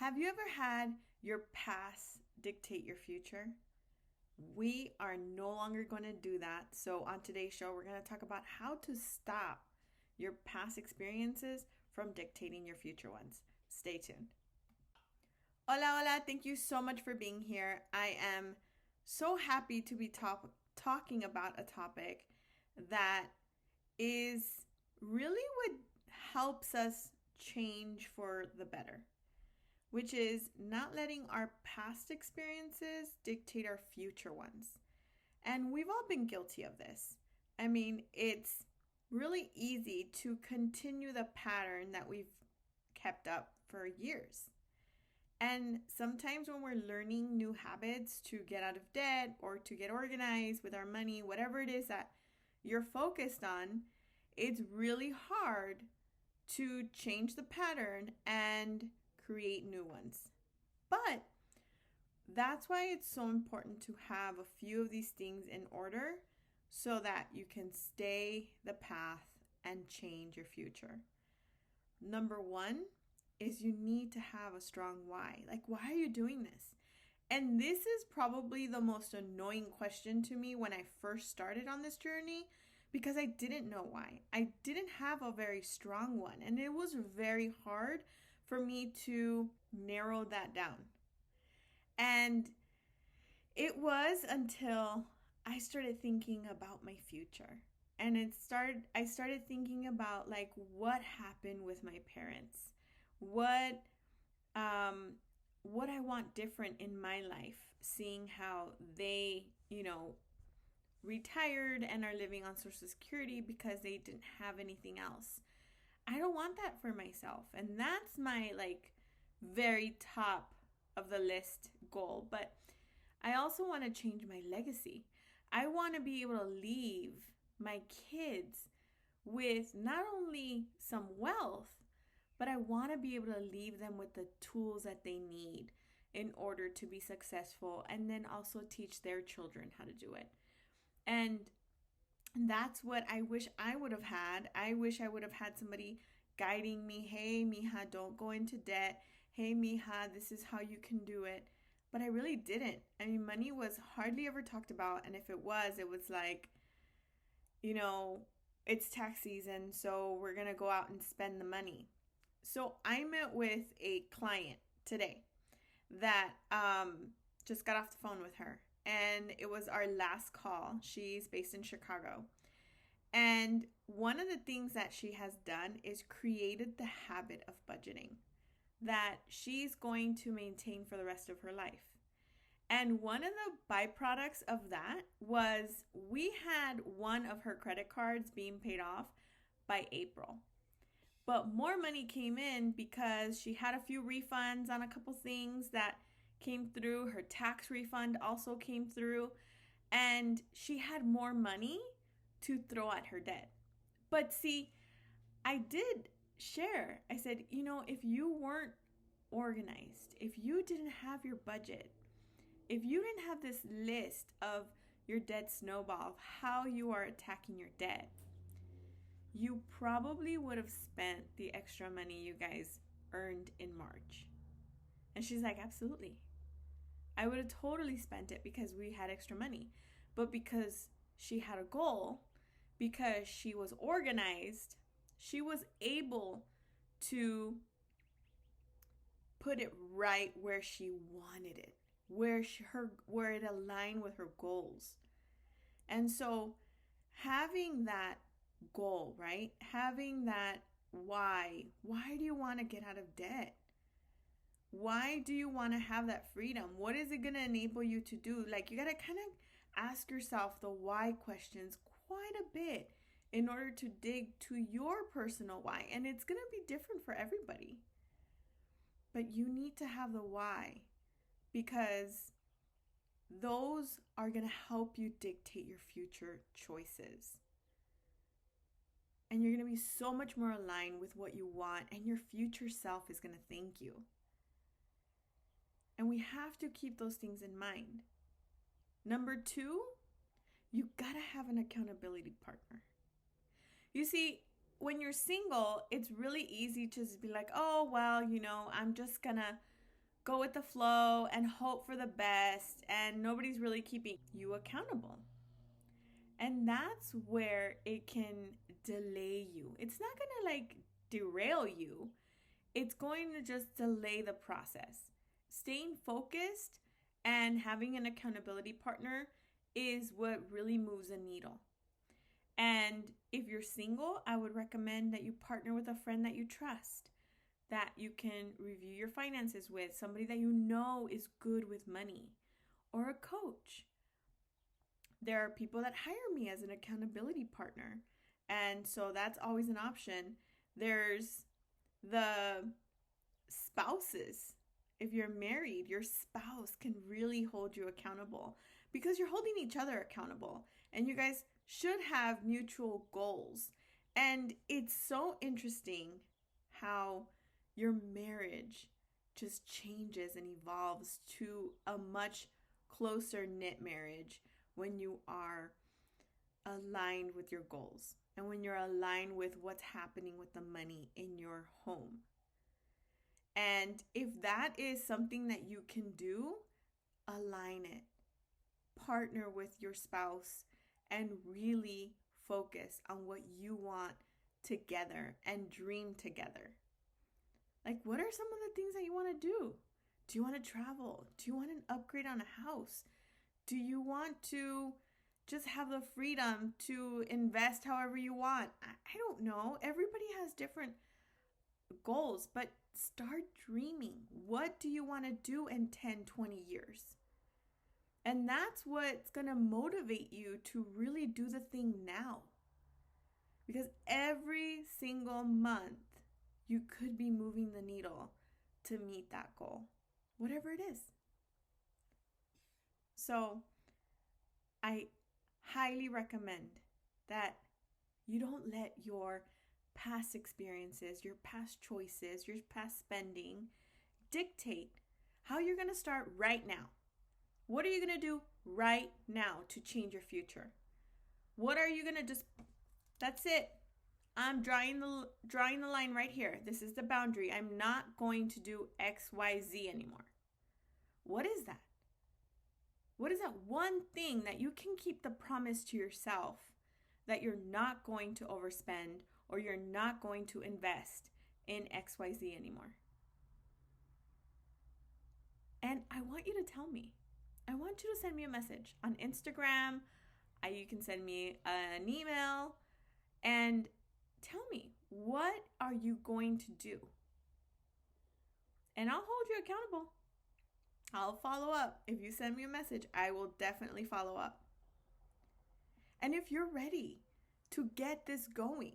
Have you ever had your past dictate your future? We are no longer going to do that. So, on today's show, we're going to talk about how to stop your past experiences from dictating your future ones. Stay tuned. Hola, hola. Thank you so much for being here. I am so happy to be talking about a topic that is really what helps us change for the better, which is not letting our past experiences dictate our future ones. And we've all been guilty of this. I mean, it's really easy to continue the pattern that we've kept up for years. And sometimes when we're learning new habits to get out of debt or to get organized with our money, whatever it is that you're focused on, it's really hard to change the pattern and create new ones. But that's why it's so important to have a few of these things in order so that you can stay the path and change your future. Number one is you need to have a strong why. Like, why are you doing this? And this is probably the most annoying question to me when I first started on this journey because I didn't know why. I didn't have a very strong one, and it was very hard for me to narrow that down. And it was until I started thinking about my future. And I started thinking about like what happened with my parents. What I want different in my life, seeing how they, retired and are living on Social Security because they didn't have anything else. I don't want that for myself. And that's my very top of the list goal. But I also want to change my legacy. I want to be able to leave my kids with not only some wealth, but I want to be able to leave them with the tools that they need in order to be successful, and then also teach their children how to do it. And that's what I wish I would have had. I wish I would have had somebody guiding me. Hey, mija, don't go into debt. Hey, mija, this is how you can do it. But I really didn't. I mean, money was hardly ever talked about. And if it was like, it's tax season, so we're going to go out and spend the money. So I met with a client today that just got off the phone with her. And it was our last call. She's based in Chicago. And one of the things that she has done is created the habit of budgeting that she's going to maintain for the rest of her life. And one of the byproducts of that was we had one of her credit cards being paid off by April. But more money came in because she had a few refunds on a couple things that came through. Her tax refund also came through. And she had more money to throw at her debt. But see, I did share. I said, if you weren't organized, if you didn't have your budget, if you didn't have this list of your debt snowball, of how you are attacking your debt, you probably would have spent the extra money you guys earned in March. And she's like, absolutely. I would have totally spent it because we had extra money. But because she had a goal, because she was organized, she was able to put it right where she wanted it, where it aligned with her goals. And so having that goal, right? Having that why do you want to get out of debt? Why do you want to have that freedom? What is it going to enable you to do? Like, you got to kind of ask yourself the why questions quite a bit in order to dig to your personal why. And it's going to be different for everybody. But you need to have the why, because those are going to help you dictate your future choices. And you're going to be so much more aligned with what you want, and your future self is going to thank you. And we have to keep those things in mind. Number 2, you got to have an accountability partner. You see, when you're single, it's really easy to just be like, oh, well, I'm just going to go with the flow and hope for the best, and nobody's really keeping you accountable. And that's where it can delay you. It's not going to like derail you, it's going to just delay the process. Staying focused and having an accountability partner is what really moves a needle. And if you're single, I would recommend that you partner with a friend that you trust, that you can review your finances with, somebody that you know is good with money, or a coach. There are people that hire me as an accountability partner, and so that's always an option. There's the spouses. If you're married, your spouse can really hold you accountable because you're holding each other accountable, and you guys should have mutual goals. And it's so interesting how your marriage just changes and evolves to a much closer knit marriage when you are aligned with your goals and when you're aligned with what's happening with the money in your home. And if that is something that you can do, align it. Partner with your spouse and really focus on what you want together and dream together. Like, what are some of the things that you want to do? Do you want to travel? Do you want an upgrade on a house? Do you want to just have the freedom to invest however you want? I don't know. Everybody has different goals, but start dreaming. What do you want to do in 10, 20 years? And that's what's going to motivate you to really do the thing now. Because every single month, you could be moving the needle to meet that goal, whatever it is. So I highly recommend that you don't let your past experiences, your past choices, your past spending dictate how you're going to start right now. What are you going to do right now to change your future? What are you going to just, that's it. I'm drawing the line right here. This is the boundary. I'm not going to do X, Y, Z anymore. What is that? What is that one thing that you can keep the promise to yourself that you're not going to overspend or you're not going to invest in XYZ anymore? And I want you to tell me. I want you to send me a message on Instagram. You can send me an email and tell me, what are you going to do? And I'll hold you accountable. I'll follow up. If you send me a message, I will definitely follow up. And if you're ready to get this going,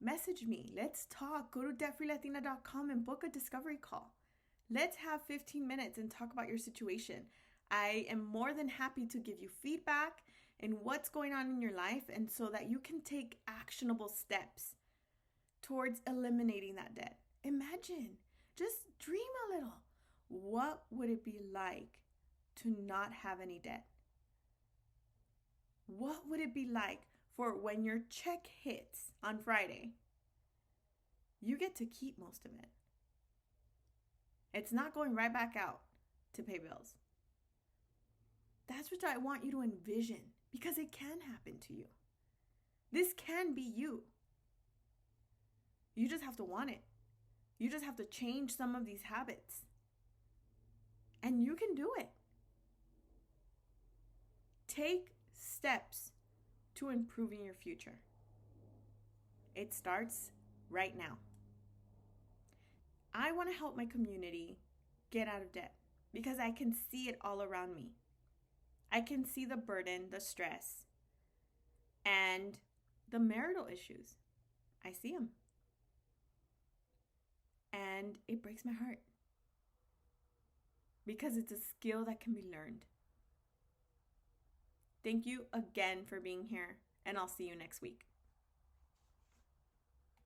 message me. Let's talk. Go to debtfreelatina.com and book a discovery call. Let's have 15 minutes and talk about your situation. I am more than happy to give you feedback in what's going on in your life, and so that you can take actionable steps towards eliminating that debt. Imagine, just dream a little. What would it be like to not have any debt? What would it be like for when your check hits on Friday? You get to keep most of it. It's not going right back out to pay bills. That's what I want you to envision, because it can happen to you. This can be you. You just have to want it. You just have to change some of these habits. And you can do it. Take steps to improving your future. It starts right now. I want to help my community get out of debt because I can see it all around me. I can see the burden, the stress, and the marital issues. I see them. And it breaks my heart because it's a skill that can be learned. Thank you again for being here, and I'll see you next week.